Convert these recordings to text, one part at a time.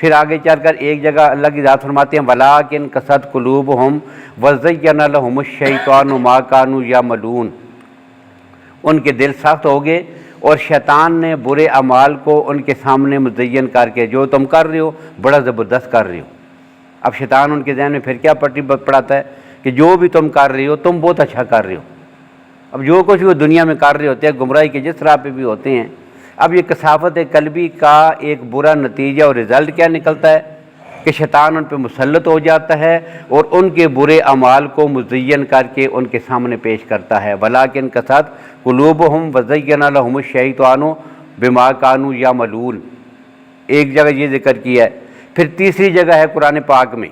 پھر آگے چل کر ایک جگہ اللہ کی ذات فرماتے ہیں وَلَٰكِن قَسَتْ قُلُوبُهُمْ وَزَيَّنَ لَهُمُ الشَّيْطَانُ مَا كَانُوا يَعْمَلُونَ، ان کے دل سخت ہو گئے اور شیطان نے برے اعمال کو ان کے سامنے مزین کر کے، جو تم کر رہے ہو بڑا زبردست کر رہے ہو۔ اب شیطان ان کے ذہن میں پھر کیا پٹی پڑھاتا ہے کہ جو بھی تم کر رہے ہو تم بہت اچھا کر رہے ہو۔ اب جو کچھ وہ دنیا میں کر رہے ہوتے ہیں گمراہی کے جس راہ پہ بھی ہوتے ہیں، اب یہ کثافت قلبی کا ایک برا نتیجہ اور رزلٹ کیا نکلتا ہے کہ شیطان ان پہ مسلط ہو جاتا ہے اور ان کے برے اعمال کو مزین کر کے ان کے سامنے پیش کرتا ہے۔ وَلَٰكِن قَسَتْ قُلُوبُهُمْ وَزَيَّنَ لَهُمُ الشَّيْطَانُ بِمَا كَانُوا يَعْمَلُونَ، ایک جگہ یہ ذکر کیا ہے۔ پھر تیسری جگہ ہے قرآن پاک میں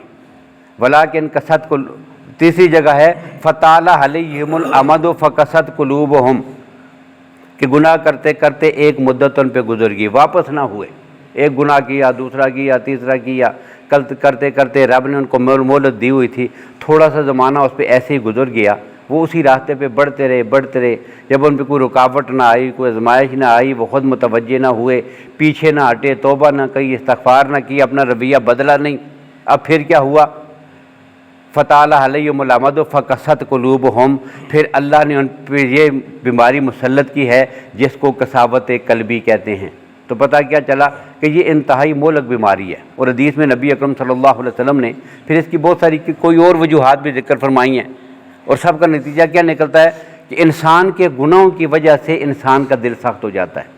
وَلَٰكِن قَسَتْ، تیسری جگہ ہے فَطَالَ عَلَيْهِمُ الْأَمَدُ فَقَسَتْ قُلُوبُهُمْ، کہ گناہ کرتے کرتے ایک مدت ان پہ گزر گئی، واپس نہ ہوئے، ایک گناہ کیا، دوسرا کیا، تیسرا کیا، کرتے کرتے رب نے ان کو مہلت دی ہوئی تھی، تھوڑا سا زمانہ اس پہ ایسے ہی گزر گیا، وہ اسی راستے پہ بڑھتے رہے۔ جب ان پہ کوئی رکاوٹ نہ آئی، کوئی آزمائش نہ آئی، وہ خود متوجہ نہ ہوئے، پیچھے نہ ہٹے، توبہ نہ کی، استغفار نہ کی، اپنا رویہ بدلا نہیں، اب پھر کیا ہوا؟ فَطَالَ عَلَيْهِمُ الْأَمَدُ فَقَسَتْ قُلُوبُهُمْ، پھر اللہ نے ان پہ یہ بیماری مسلط کی ہے جس کو کثافت قلبی کہتے ہیں۔ تو پتہ کیا چلا کہ یہ انتہائی مہلک بیماری ہے، اور حدیث میں نبی اکرم صلی اللہ علیہ وسلم نے پھر اس کی بہت ساری کوئی اور وجوہات بھی ذکر فرمائی ہیں، اور سب کا نتیجہ کیا نکلتا ہے کہ انسان کے گناہوں کی وجہ سے انسان کا دل سخت ہو جاتا ہے۔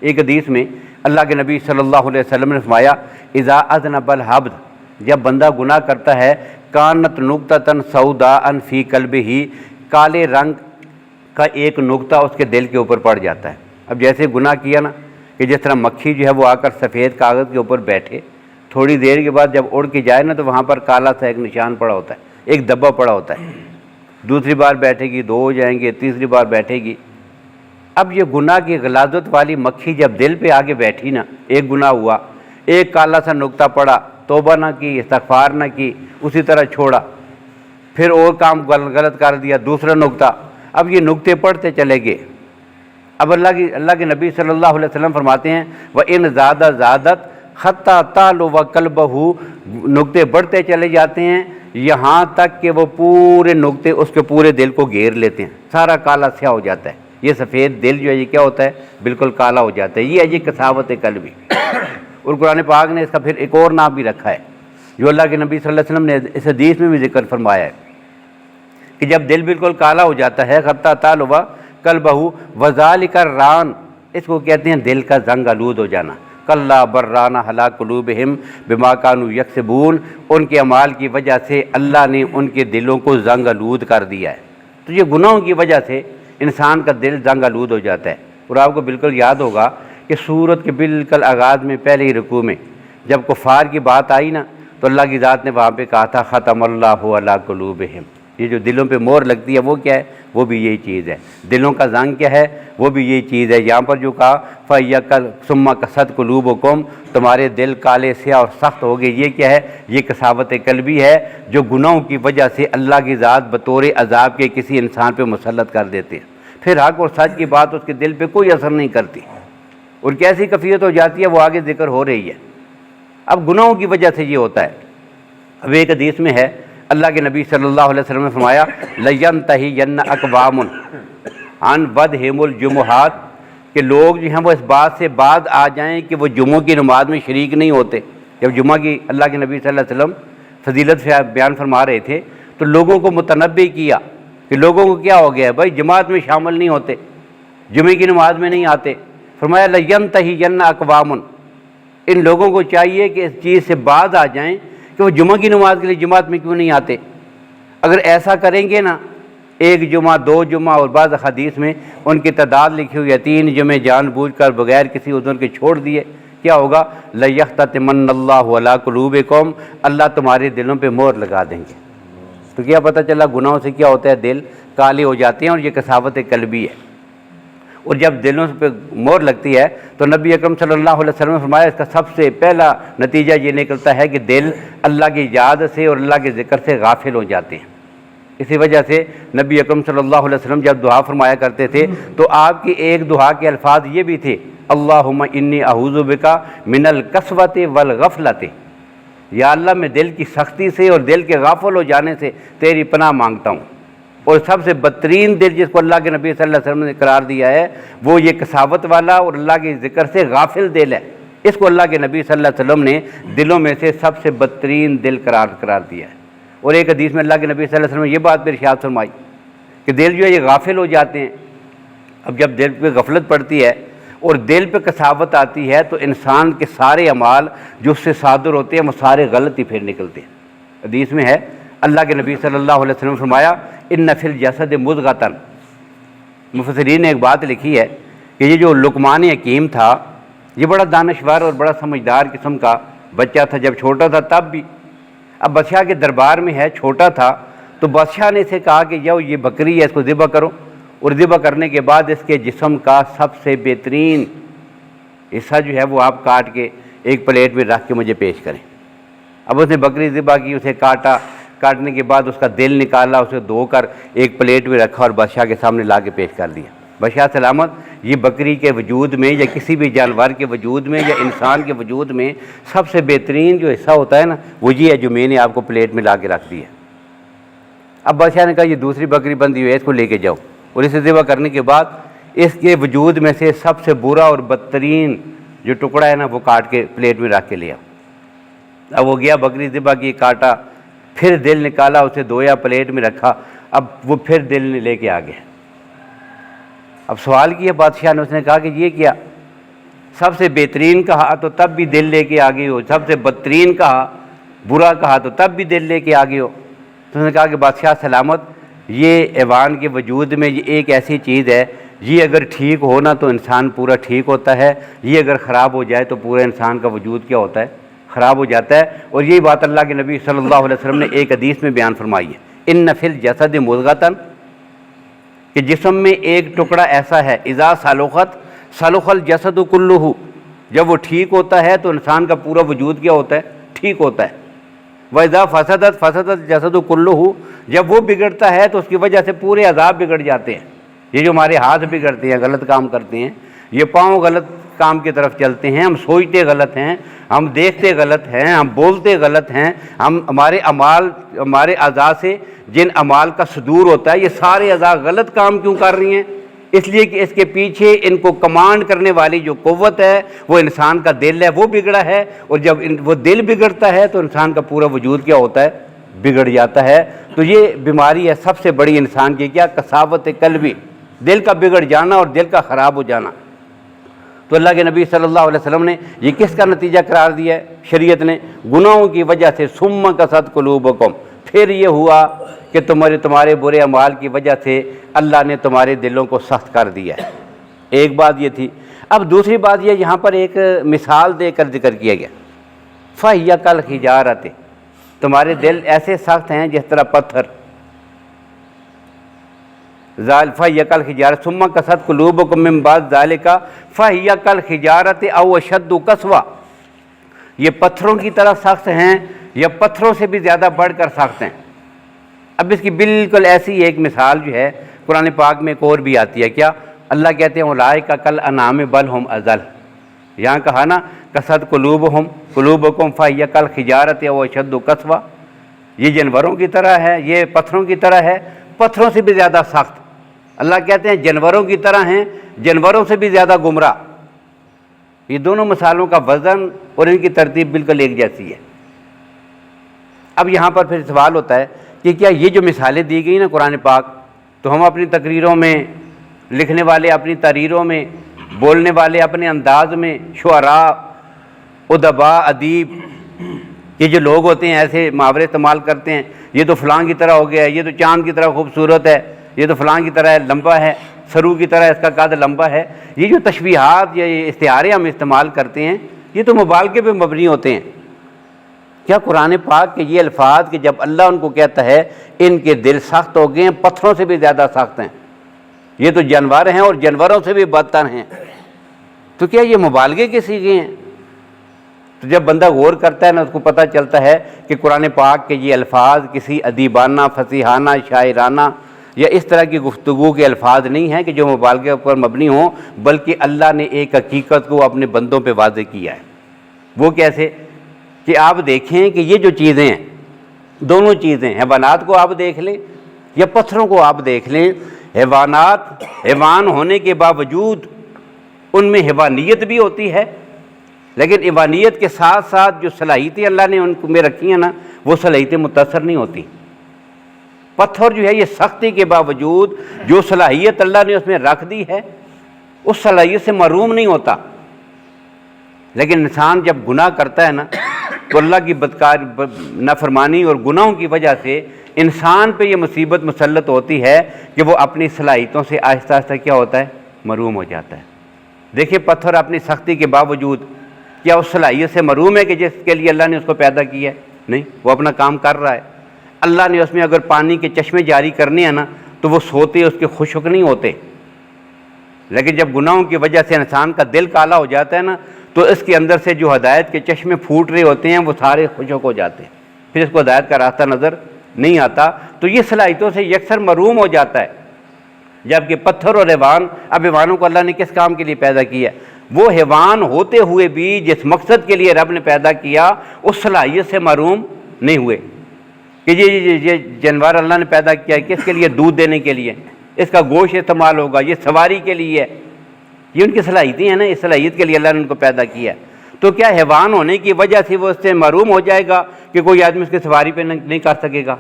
ایک حدیث میں اللہ کے نبی صلی اللہ علیہ وسلم نے فرمایا اذا اذنب العبد، جب بندہ گناہ کرتا ہے کانت نقطۃ سوداء فی قلبہ، کالے رنگ کا ایک نقطہ اس کے دل کے اوپر پڑ جاتا ہے۔ اب جیسے گناہ کیا نا کہ جس طرح مکھی جو ہے وہ آ کر سفید کاغذ کے اوپر بیٹھے، تھوڑی دیر کے بعد جب اڑ کے جائے نا تو وہاں پر کالا سا ایک نشان پڑا ہوتا ہے، ایک دبا پڑا ہوتا ہے، دوسری بار بیٹھے گی، دو ہو جائیں گے، تیسری بار بیٹھے گی۔ اب یہ گناہ کی غلاظت والی مکھی جب دل پہ آگے بیٹھی نا، ایک گناہ ہوا، ایک کالا سا نقطہ پڑا، توبہ نہ کی، استغفار نہ کی، اسی طرح چھوڑا، پھر اور کام غلط کر دیا، دوسرا نقطہ، اب یہ نقطے پڑھتے چلے گئے۔ اب اللہ کے نبی صلی اللہ علیہ وسلم فرماتے ہیں وَإِن زَادَ زَادَتْ حَتَّى تَعْلُوَ قَلْبَهُ، نقطے بڑھتے چلے جاتے ہیں یہاں تک کہ وہ پورے نقطے اس کے پورے دل کو گھیر لیتے ہیں، سارا کالا سیاہ ہو جاتا ہے۔ یہ سفید دل جو ہے یہ کیا ہوتا ہے؟ بالکل کالا ہو جاتا ہے۔ یہ ہے جی کثافت قلبی، اور قرآن پاک نے اس کا پھر ایک اور نام بھی رکھا ہے جو اللہ کے نبی صلی اللہ علیہ وسلم نے اس حدیث میں بھی ذکر فرمایا ہے کہ جب دل بالکل کالا ہو جاتا ہے حتیٰ تعلوا قلبہ وذالک الران، اس کو کہتے ہیں دل کا زنگ آلود ہو جانا۔ کلا بران علی قلوبہم بما کانوا یکسبون، ان کے اعمال کی وجہ سے اللہ نے ان کے دلوں کو زنگ آلود کر دیا ہے۔ تو یہ گناہوں کی وجہ سے انسان کا دل زنگ آلود ہو جاتا ہے۔ اور آپ کو بالکل یاد ہوگا کہ سورت کے بالکل آغاز میں پہلے ہی رکوع میں جب کفار کی بات آئی نا تو اللہ کی ذات نے وہاں پہ کہا تھا ختم اللہ علی قلوبہم، یہ جو دلوں پہ مہر لگتی ہے وہ کیا ہے؟ وہ بھی یہی چیز ہے۔ دلوں کا زنگ کیا ہے؟ وہ بھی یہی چیز ہے۔ یہاں پر جو کہا ثم قست قلوبکم، تمہارے دل کالے سیاہ اور سخت ہو گئے، یہ کیا ہے؟ یہ کثافت قلبی ہے جو گناہوں کی وجہ سے اللہ کی ذات بطور عذاب کے کسی انسان پہ مسلط کر دیتے ہیں، پھر حق اور سچ کی بات اس کے دل پہ کوئی اثر نہیں کرتی، اور کیسی کیفیت ہو جاتی ہے وہ آگے ذکر ہو رہی ہے۔ اب گناہوں کی وجہ سے یہ ہوتا ہے۔ اب ایک حدیث میں ہے اللہ کے نبی صلی اللہ علیہ وسلم نے فرمایا لَيَنْتَهِيَنَّ أَقْوَامٌ عَنْ وَدْهِمُ الْجُمُعَاتِ، کہ لوگ جو ہیں وہ اس بات سے بعد آ جائیں کہ وہ جمعوں کی نماز میں شریک نہیں ہوتے۔ جب جمعہ کی اللہ کے نبی صلی اللہ علیہ وسلم فضیلت سے بیان فرما رہے تھے تو لوگوں کو متنبع کیا کہ لوگوں کو کیا ہو گیا ہے بھائی، جماعت میں شامل نہیں ہوتے، جمعے کی نماز میں نہیں آتے۔ فرمایا لَيَنْتَهِيَنَّ أَقْوَامٌ، ان لوگوں کو چاہیے کہ اس چیز سے باز آ جائیں کہ وہ جمعہ کی نماز کے لیے جماعت میں کیوں نہیں آتے۔ اگر ایسا کریں گے نا، ایک جمعہ، دو جمعہ، اور بعض حدیث میں ان کی تعداد لکھی ہوئی ہے 3 جمعے جان بوجھ کر بغیر کسی عذر کے چھوڑ دیے، کیا ہوگا؟ لَيَخْتَتِمَنَّ اللَّهُ عَلَىٰ قُلُوبِكُمْ، اللہ تمہارے دلوں پہ مہر لگا دیں گے۔ تو کیا پتہ چلا گناہوں سے کیا ہوتا ہے؟ دل کالے ہو جاتے ہیں، اور یہ کثافت قلبی ہے۔ اور جب دلوں پہ مہر لگتی ہے تو نبی اکرم صلی اللہ علیہ وسلم نے فرمایا اس کا سب سے پہلا نتیجہ یہ نکلتا ہے کہ دل اللہ کی یاد سے اور اللہ کے ذکر سے غافل ہو جاتے ہیں۔ اسی وجہ سے نبی اکرم صلی اللہ علیہ وسلم جب دعا فرمایا کرتے تھے تو آپ کی ایک دعا کے الفاظ یہ بھی تھے، اللہم انی اعوذ بک من القسوۃ والغفلۃ، یا اللہ میں دل کی سختی سے اور دل کے غافل ہو جانے سے تیری پناہ مانگتا ہوں۔ اور سب سے بدترین دل جس کو اللہ کے نبی صلی اللہ علیہ وسلم نے قرار دیا ہے وہ یہ کساوت والا اور اللہ کے ذکر سے غافل دل ہے، اس کو اللہ کے نبی صلی اللہ علیہ وسلم نے دلوں میں سے سب سے بدترین دل قرار دیا ہے۔ اور ایک حدیث میں اللہ کے نبی صلی اللہ علیہ وسلم نے یہ بات بھی ارشاد فرمائی کہ دل جو ہے یہ غافل ہو جاتے ہیں۔ اب جب دل پہ غفلت پڑتی ہے اور دل پہ کساوت آتی ہے تو انسان کے سارے اعمال جو اس سے صادر ہوتے ہیں وہ سارے غلط ہی پھر نکلتے ہیں۔ حدیث میں ہے اللہ کے نبی صلی اللہ علیہ وسلم نے فرمایا ان فی الجسد مضغۃ، مفسرین نے ایک بات لکھی ہے کہ یہ جو لقمان حکیم تھا یہ بڑا دانشور اور بڑا سمجھدار قسم کا بچہ تھا، جب چھوٹا تھا تب بھی۔ اب بادشاہ کے دربار میں ہے، چھوٹا تھا تو بادشاہ نے اسے کہا کہ جاؤ یہ بکری ہے اس کو ذبح کرو، اور ذبح کرنے کے بعد اس کے جسم کا سب سے بہترین حصہ جو ہے وہ آپ کاٹ کے ایک پلیٹ میں رکھ کے مجھے پیش کریں۔ اب اس نے بکری ذبح کی، اسے کاٹا، کاٹنے کے بعد اس کا دل نکالا، اسے دھو کر ایک پلیٹ میں رکھا اور بادشاہ کے سامنے لا کے پیش کر دیا۔ بادشاہ سلامت، یہ بکری کے وجود میں یا کسی بھی جانور کے وجود میں یا انسان کے وجود میں سب سے بہترین جو حصہ ہوتا ہے نا وہ یہ ہے جو میں نے آپ کو پلیٹ میں لا کے رکھ دیا۔ اب بادشاہ نے کہا یہ دوسری بکری بندھی ہوئی ہے، اس کو لے کے جاؤ، اور اسے ذبح کرنے کے بعد اس کے وجود میں سے سب سے برا اور بدترین جو ٹکڑا ہے نا وہ کاٹ کے پلیٹ میں رکھ کے لیا۔ اب وہ گیا، بکری ذبح کی، کاٹا، پھر دل نکالا، اسے دھویا، پلیٹ میں رکھا، اب وہ پھر دل لے کے آ گیا۔ اب سوال کیا بادشاہ نے، اس نے کہا کہ یہ کیا، سب سے بہترین کہا تو تب بھی دل لے کے آ گئی ہو، سب سے بدترین کہا، برا کہا تو تب بھی دل لے کے آ گئی ہو۔ تو اس نے کہا کہ بادشاہ سلامت، یہ ایوان کے وجود میں یہ ایک ایسی چیز ہے، یہ اگر ٹھیک ہونا تو انسان پورا ٹھیک ہوتا ہے، یہ اگر خراب ہو جائے تو پورا انسان کا وجود کیا ہوتا ہے، خراب ہو جاتا ہے۔ اور یہی بات اللہ کے نبی صلی اللہ علیہ وسلم نے ایک حدیث میں بیان فرمائی ہے، ان فی الجسد مضغۃ، کہ جسم میں ایک ٹکڑا ایسا ہے، اذا صلحت صلح الجسد کلہ، جب وہ ٹھیک ہوتا ہے تو انسان کا پورا وجود کیا ہوتا ہے، ٹھیک ہوتا ہے۔ وَإِذَا فَسَدَتْ فَسَدَ الْجَسَدُ كُلُّهُ، جب وہ بگڑتا ہے تو اس کی وجہ سے پورے اعضاء بگڑ جاتے ہیں۔ یہ جو ہمارے ہاتھ بگڑتے ہیں، غلط کام کرتے ہیں، یہ پاؤں غلط کام کی طرف چلتے ہیں، ہم سوچتے غلط ہیں، ہم دیکھتے غلط ہیں، ہم بولتے غلط ہیں، ہمارے اعمال، ہمارے اعضاء سے جن اعمال کا صدور ہوتا ہے، یہ سارے اعضاء غلط کام کیوں کر رہی ہیں؟ اس لیے کہ اس کے پیچھے ان کو کمانڈ کرنے والی جو قوت ہے وہ انسان کا دل ہے، وہ بگڑا ہے، اور جب وہ دل بگڑتا ہے تو انسان کا پورا وجود کیا ہوتا ہے، بگڑ جاتا ہے۔ تو یہ بیماری ہے سب سے بڑی انسان کی، کیا؟ کساوت قلبی، دل کا بگڑ جانا اور دل کا خراب ہو جانا۔ تو اللہ کے نبی صلی اللہ علیہ وسلم نے یہ کس کا نتیجہ قرار دیا ہے شریعت نے؟ گناہوں کی وجہ سے، ثم قست قلوبکم، پھر یہ ہوا کہ تمہارے برے اعمال کی وجہ سے اللہ نے تمہارے دلوں کو سخت کر دیا ہے۔ ایک بات یہ تھی۔ اب دوسری بات یہ، یہاں پر ایک مثال دے کر ذکر کیا گیا، فَهِيَ كَالْحِجَارَةِ، تمہارے دل ایسے سخت ہیں جس طرح پتھر۔ فَهِيَ كَالْحِجَارَةِ ثُمَّ قَسَتْ قُلُوبُكُم مِّن بَعْدِ ذَلِكَ فَهِيَ كَالْحِجَارَةِ أَوْ أَشَدُّ قَسْوَةً، یہ پتھروں کی طرح سخت ہیں یا پتھروں سے بھی زیادہ بڑھ کر سخت ہیں۔ اب اس کی بالکل ایسی ایک مثال جو ہے قرآن پاک میں ایک اور بھی آتی ہے، کیا؟ اللہ کہتے ہیں اولئک کالانعام بل ہم اضل، یہاں کہا نا قست قلوبکم فہی کالحجارۃ او اشد قسوہ، یہ جانوروں کی طرح ہے، یہ پتھروں کی طرح ہے، پتھروں سے بھی زیادہ سخت۔ اللہ کہتے ہیں جانوروں کی طرح ہیں، جانوروں سے بھی زیادہ گمراہ۔ یہ دونوں مثالوں کا وزن اور ان کی ترتیب بالکل ایک جیسی ہے۔ اب یہاں پر پھر سوال ہوتا ہے کہ کیا یہ جو مثالیں دی گئی نا قرآن پاک، تو ہم اپنی تقریروں میں، لکھنے والے اپنی تحریروں میں، بولنے والے اپنے انداز میں، شعراء، ادباء، ادیب، یہ جو لوگ ہوتے ہیں ایسے محاورے استعمال کرتے ہیں، یہ تو فلاں کی طرح ہو گیا ہے، یہ تو چاند کی طرح خوبصورت ہے، یہ تو فلاں کی طرح لمبا ہے، سرو کی طرح اس کا قد لمبا ہے، یہ جو تشبیہات یا یہ استعارے ہم استعمال کرتے ہیں یہ تو مبالغے پہ مبنی ہوتے ہیں۔ کیا قرآن پاک کے یہ الفاظ کہ جب اللہ ان کو کہتا ہے ان کے دل سخت ہو گئے ہیں، پتھروں سے بھی زیادہ سخت ہیں، یہ تو جانور ہیں اور جانوروں سے بھی بدتر ہیں، تو کیا یہ مبالغے کے صیغے ہیں؟ تو جب بندہ غور کرتا ہے نا اس کو پتہ چلتا ہے کہ قرآن پاک کے یہ الفاظ کسی ادیبانہ، فصیحانہ، شاعرانہ یا اس طرح کی گفتگو کے الفاظ نہیں ہیں کہ جو مبالغے پر مبنی ہوں، بلکہ اللہ نے ایک حقیقت کو اپنے بندوں پہ واضح کیا ہے۔ وہ کیسے کہ آپ دیکھیں کہ یہ جو چیزیں ہیں، دونوں چیزیں، حیوانات کو آپ دیکھ لیں یا پتھروں کو آپ دیکھ لیں، حیوانات حیوان ہونے کے باوجود ان میں حیوانیت بھی ہوتی ہے، لیکن حیوانیت کے ساتھ ساتھ جو صلاحیتیں اللہ نے ان میں رکھی ہیں نا، وہ صلاحیتیں متاثر نہیں ہوتی۔ پتھر جو ہے یہ سختی کے باوجود جو صلاحیت اللہ نے اس میں رکھ دی ہے اس صلاحیت سے محروم نہیں ہوتا، لیکن انسان جب گناہ کرتا ہے نا تو اللہ کی نافرمانی اور گناہوں کی وجہ سے انسان پہ یہ مصیبت مسلط ہوتی ہے کہ وہ اپنی صلاحیتوں سے آہستہ آہستہ کیا ہوتا ہے، محروم ہو جاتا ہے۔ دیکھیں پتھر اپنی سختی کے باوجود کیا اس صلاحیت سے محروم ہے کہ جس کے لیے اللہ نے اس کو پیدا کیا ہے؟ نہیں، وہ اپنا کام کر رہا ہے۔ اللہ نے اس میں اگر پانی کے چشمے جاری کرنے ہیں نا تو وہ سوتے اس کے خشک نہیں ہوتے، لیکن جب گناہوں کی وجہ سے انسان کا دل کالا ہو جاتا ہے نا تو اس کے اندر سے جو ہدایت کے چشمے پھوٹ رہے ہوتے ہیں وہ سارے خشک ہو جاتے ہیں، پھر اس کو ہدایت کا راستہ نظر نہیں آتا، تو یہ صلاحیتوں سے یکسر محروم ہو جاتا ہے۔ جبکہ پتھر اور حیوان، اب حیوانوں کو اللہ نے کس کام کے لیے پیدا کیا؟ وہ حیوان ہوتے ہوئے بھی جس مقصد کے لیے رب نے پیدا کیا اس صلاحیت سے محروم نہیں ہوئے کہ یہ جانور اللہ نے پیدا کیا ہے کس کے لیے؟ دودھ دینے کے لیے، اس کا گوشت استعمال ہوگا، یہ سواری کے لیے، یہ ان کی صلاحیتیں ہیں نا، اس صلاحیت کے لیے اللہ نے ان کو پیدا کیا۔ تو کیا حیوان ہونے کی وجہ سے وہ اس سے محروم ہو جائے گا کہ کوئی آدمی اس کی سواری پہ نہیں کر سکے گا،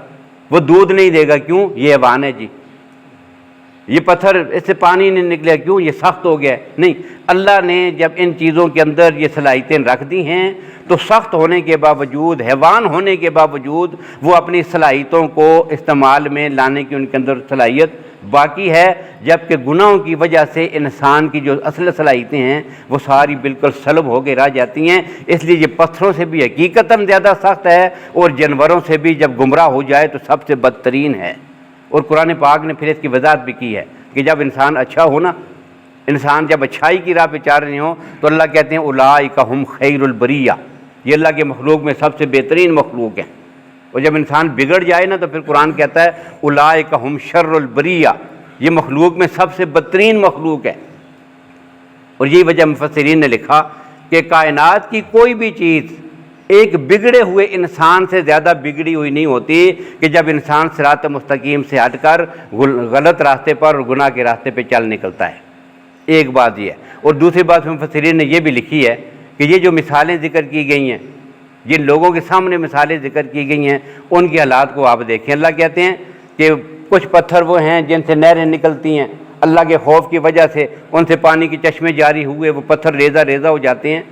وہ دودھ نہیں دے گا؟ کیوں؟ یہ حیوان ہے جی۔ یہ پتھر اس سے پانی نہیں نکلے، کیوں؟ یہ سخت ہو گیا ہے۔ نہیں، اللہ نے جب ان چیزوں کے اندر یہ صلاحیتیں رکھ دی ہیں تو سخت ہونے کے باوجود، حیوان ہونے کے باوجود وہ اپنی صلاحیتوں کو استعمال میں لانے کی ان کے اندر صلاحیت باقی ہے، جبکہ گناہوں کی وجہ سے انسان کی جو اصل صلاحیتیں ہیں وہ ساری بالکل سلب ہو کے رہ جاتی ہیں۔ اس لیے یہ پتھروں سے بھی حقیقتاً زیادہ سخت ہے اور جانوروں سے بھی جب گمراہ ہو جائے تو سب سے بدترین ہے۔ اور قرآن پاک نے پھر اس کی وضاحت بھی کی ہے کہ جب انسان اچھا ہو نا، انسان جب اچھائی کی راہ پہ چل رہے ہوں تو اللہ کہتے ہیں اولئک ہم خیر البریہ، یہ اللہ کے مخلوق میں سب سے بہترین مخلوق ہیں۔ اور جب انسان بگڑ جائے نا تو پھر قرآن کہتا ہے اولئک ہم شر البریہ، یہ مخلوق میں سب سے بدترین مخلوق ہے۔ اور یہی وجہ مفسرین نے لکھا کہ کائنات کی کوئی بھی چیز ایک بگڑے ہوئے انسان سے زیادہ بگڑی ہوئی نہیں ہوتی کہ جب انسان صراط مستقیم سے ہٹ کر غلط راستے پر اور گناہ کے راستے پہ چل نکلتا ہے۔ ایک بات یہ ہے، اور دوسری بات مفسرین نے یہ بھی لکھی ہے کہ یہ جو مثالیں ذکر کی گئی ہیں، جن لوگوں کے سامنے مثالیں ذکر کی گئی ہیں ان کے حالات کو آپ دیکھیں۔ اللہ کہتے ہیں کہ کچھ پتھر وہ ہیں جن سے نہریں نکلتی ہیں، اللہ کے خوف کی وجہ سے ان سے پانی کے چشمے جاری ہوئے، وہ پتھر ریزہ ریزہ ہو جاتے ہیں۔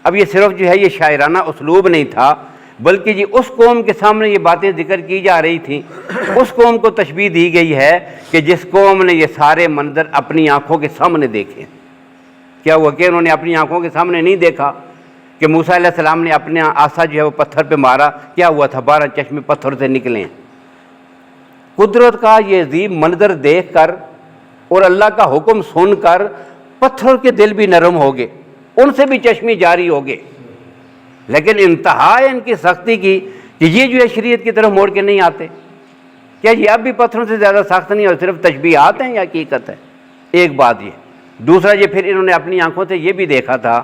اب یہ صرف جو ہے یہ شاعرانہ اسلوب نہیں تھا، بلکہ یہ اس قوم کے سامنے یہ باتیں ذکر کی جا رہی تھیں، اس قوم کو تشبیہ دی گئی ہے کہ جس قوم نے یہ سارے منظر اپنی آنکھوں کے سامنے دیکھے۔ کیا ہوا کہ انہوں نے اپنی آنکھوں کے سامنے نہیں دیکھا کہ موسیٰ علیہ السلام نے اپنے عصا جو ہے وہ پتھر پہ مارا، کیا ہوا تھا؟ 12 چشمے پتھر سے نکلے۔ قدرت کا یہ عظیم منظر دیکھ کر اور اللہ کا حکم سن کر پتھر کے دل بھی نرم ہو گئے، ان سے بھی چشمے جاری ہو گئے، لیکن انتہا ہے ان کی سختی کی کہ یہ جو ہے شریعت کی طرف موڑ کے نہیں آتے۔ کیا یہ اب بھی پتھروں سے زیادہ سخت نہیں اور صرف تشبیہات ہیں یا حقیقت ہے؟ ایک بات یہ۔ دوسرا یہ پھر انہوں نے اپنی آنکھوں سے یہ بھی دیکھا تھا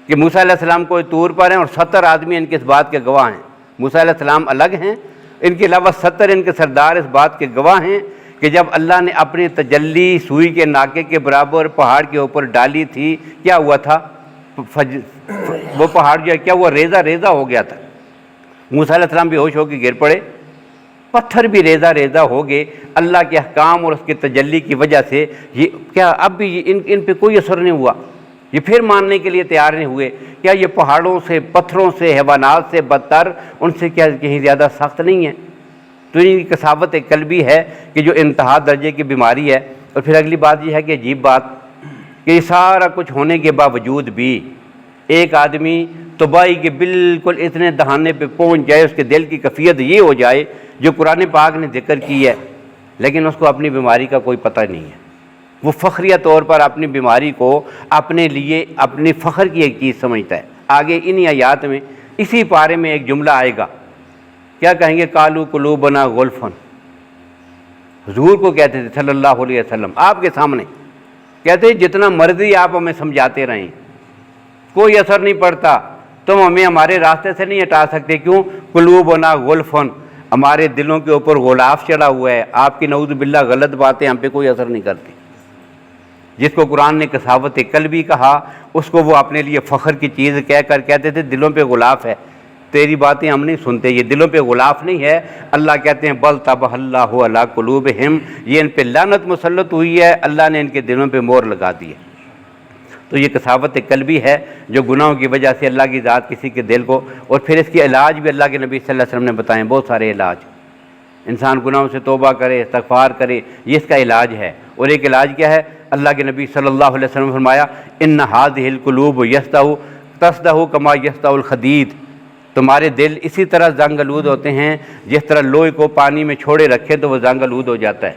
کہ موسیٰ علیہ السلام کوئی طور پر ہیں اور 70 آدمی ان کے اس بات کے گواہ ہیں۔ موسیٰ علیہ السلام الگ ہیں، ان کے علاوہ 70 ان کے سردار اس بات کے گواہ ہیں کہ جب اللہ نے اپنی تجلی سوئی کے ناکے کے برابر پہاڑ کے اوپر ڈالی تھی، کیا ہوا تھا؟ وہ پہاڑ جو ہے کیا ہوا؟ ریزہ ریزہ ہو گیا تھا۔ موسیٰ علیہ السلام بھی ہوش ہو کے گر پڑے، پتھر بھی ریزہ ریزہ ہو گئے اللہ کے احکام اور اس کی تجلی کی وجہ سے۔ یہ کیا اب بھی ان پہ کوئی اثر نہیں ہوا؟ یہ پھر ماننے کے لیے تیار نہیں ہوئے؟ کیا یہ پہاڑوں سے، پتھروں سے، حیوانات سے بدتر ان سے کیا کہیں زیادہ سخت نہیں ہے؟ تو ان کی کساوت قلبی ہے کہ جو انتہا درجے کی بیماری ہے۔ اور پھر اگلی بات یہ ہے کہ عجیب بات کہ یہ سارا کچھ ہونے کے باوجود بھی ایک آدمی تباہی کے بالکل اتنے دہانے پہ پہنچ جائے، اس کے دل کی کیفیت یہ ہو جائے جو قرآن پاک نے ذکر کی ہے، لیکن اس کو اپنی بیماری کا کوئی پتہ نہیں ہے۔ وہ فخریہ طور پر اپنی بیماری کو اپنے لیے اپنی فخر کی ایک چیز سمجھتا ہے۔ آگے انہی آیات میں اسی پارے میں ایک جملہ آئے گا، کیا کہیں گے؟ قالوا قلوبنا غلف، حضور کو کہتے تھے صلی اللہ علیہ وسلم آپ کے سامنے، کہتے ہیں جتنا مرضی آپ ہمیں سمجھاتے رہیں کوئی اثر نہیں پڑتا، تم ہمیں ہمارے راستے سے نہیں ہٹا سکتے۔ کیوں؟ قلوبنا غلف، ہمارے دلوں کے اوپر غلاف چڑھا ہوا ہے، آپ کی نعوذ باللہ غلط باتیں ہم پہ کوئی اثر نہیں کرتی۔ جس کو قرآن نے کساوت قلبی کہا، اس کو وہ اپنے لیے فخر کی چیز کہہ کر کہتے تھے دلوں پہ غلاف ہے، تیری باتیں ہم نہیں سنتے، یہ دلوں پہ غلاف نہیں ہے۔ اللہ کہتے ہیں بل طبع اللہ علی قلوبہم، یہ ان پہ لعنت مسلط ہوئی ہے، اللہ نے ان کے دلوں پہ مہر لگا دی ہے۔ تو یہ کساوت قلبی ہے جو گناہوں کی وجہ سے اللہ کی ذات کسی کے دل کو، اور پھر اس کے علاج بھی اللہ کے نبی صلی اللہ علیہ وسلم نے بتائے، بہت سارے علاج۔ انسان گناہوں سے توبہ کرے، استغفار کرے، یہ اس کا علاج ہے۔ اور ایک علاج کیا ہے؟ اللہ کے نبی صلی اللہ علیہ وسلم نے فرمایا ان هذه القلوب تصدع کما یصدع الحدید، تمہارے دل اسی طرح زنگ آلود ہوتے ہیں جس طرح لوہے کو پانی میں چھوڑے رکھے تو وہ زنگ آلود ہو جاتا ہے۔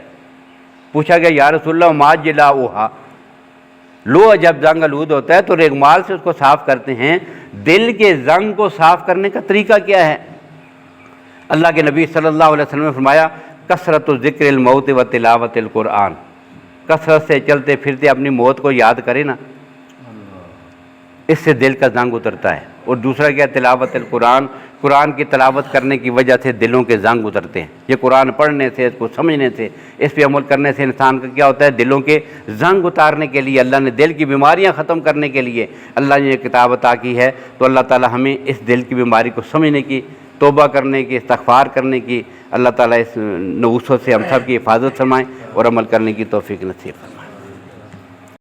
پوچھا گیا یا رسول اللہ ما جلاؤھا، لوہا جب زنگ آلود ہوتا ہے تو ریگمال سے اس کو صاف کرتے ہیں، دل کے زنگ کو صاف کرنے کا طریقہ کیا ہے؟ اللہ کے نبی صلی اللہ علیہ وسلم نے فرمایا کثرت ذکر الموت و تلاوت القرآن، کثرت سے چلتے پھرتے اپنی موت کو یاد کرے نا، اس سے دل کا زنگ اترتا ہے۔ اور دوسرا کیا؟ تلاوت القرآن، قرآن کی تلاوت کرنے کی وجہ سے دلوں کے زنگ اترتے ہیں۔ یہ قرآن پڑھنے سے، اس کو سمجھنے سے، اس پہ عمل کرنے سے انسان کا کیا ہوتا ہے؟ دلوں کے زنگ اتارنے کے لیے اللہ نے دل کی بیماریاں ختم کرنے کے لیے اللہ نے یہ کتاب عطا کی ہے۔ تو اللہ تعالی ہمیں اس دل کی بیماری کو سمجھنے کی، توبہ کرنے کی، استغفار کرنے کی، اللہ تعالیٰ اس نوسط سے ہم سب کی حفاظت فرمائیں اور عمل کرنے کی توفیق نصیب فرمائیں۔